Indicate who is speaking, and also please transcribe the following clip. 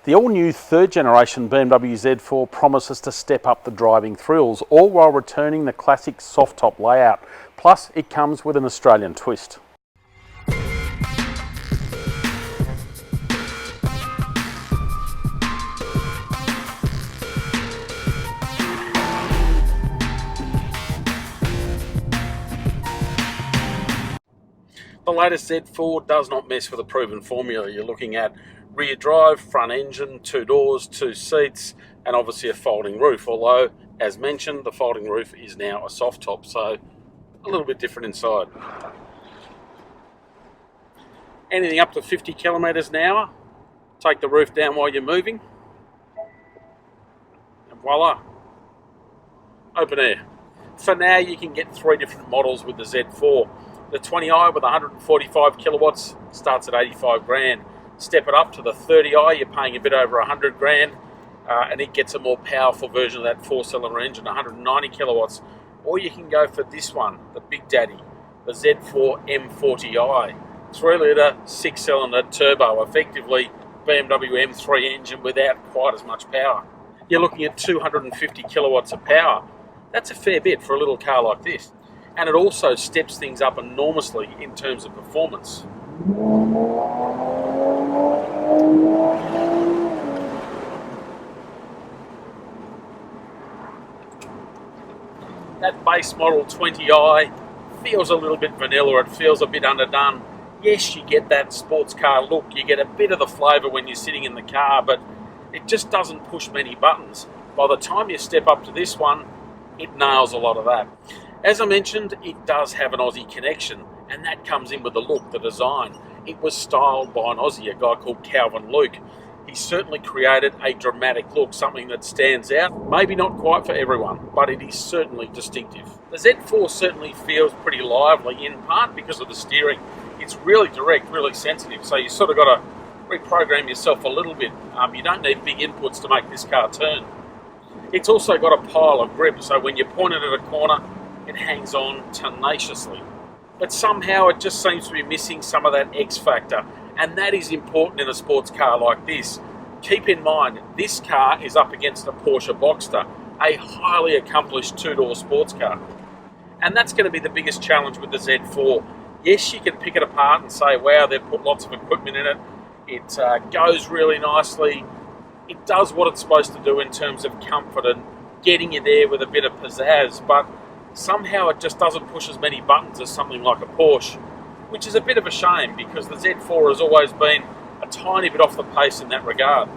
Speaker 1: The all-new third generation BMW Z4 promises to step up the driving thrills, all while returning the classic soft top layout. Plus, it comes with an Australian twist. The latest Z4 does not mess with a proven formula. You're looking at rear drive, front engine, 2 doors, 2 seats, and obviously a folding roof. Although, as mentioned, the folding roof is now a soft top, so a little bit different inside. Anything up to 50 kilometres an hour, take the roof down while you're moving, and voila, open air. For now, you can get 3 different models with the Z4. The 20i with 145 kilowatts starts at 85 grand. Step it up to the 30i, you're paying a bit over 100 grand, and it gets a more powerful version of that 4-cylinder engine, 190 kilowatts. Or you can go for this one, the Big Daddy, the Z4 M40i, 3-litre, 6-cylinder turbo, effectively BMW M3 engine without quite as much power. You're looking at 250 kilowatts of power. That's a fair bit for a little car like this. And it also steps things up enormously in terms of performance. That base model 20i feels a little bit vanilla, it feels a bit underdone. Yes, you get that sports car look, you get a bit of the flavour when you're sitting in the car, but it just doesn't push many buttons. By the time you step up to this one, it nails a lot of that. As I mentioned, it does have an Aussie connection, and that comes in with the look, the design. It was styled by an Aussie, a guy called Calvin Luke. He certainly created a dramatic look, something that stands out. Maybe not quite for everyone, but it is certainly distinctive. The Z4 certainly feels pretty lively, in part because of the steering. It's really direct, really sensitive, so you sort of got to reprogram yourself a little bit. You don't need big inputs to make this car turn. It's also got a pile of grip, so when you point it at a corner, it hangs on tenaciously. But somehow it just seems to be missing some of that X factor, and that is important in a sports car like this. Keep in mind, this car is up against a Porsche Boxster, a highly accomplished 2-door sports car. And that's going to be the biggest challenge with the Z4. Yes, you can pick it apart and say, wow, they've put lots of equipment in it. It goes really nicely. It does what it's supposed to do in terms of comfort and getting you there with a bit of pizzazz, but somehow it just doesn't push as many buttons as something like a Porsche, which is a bit of a shame because the Z4 has always been a tiny bit off the pace in that regard.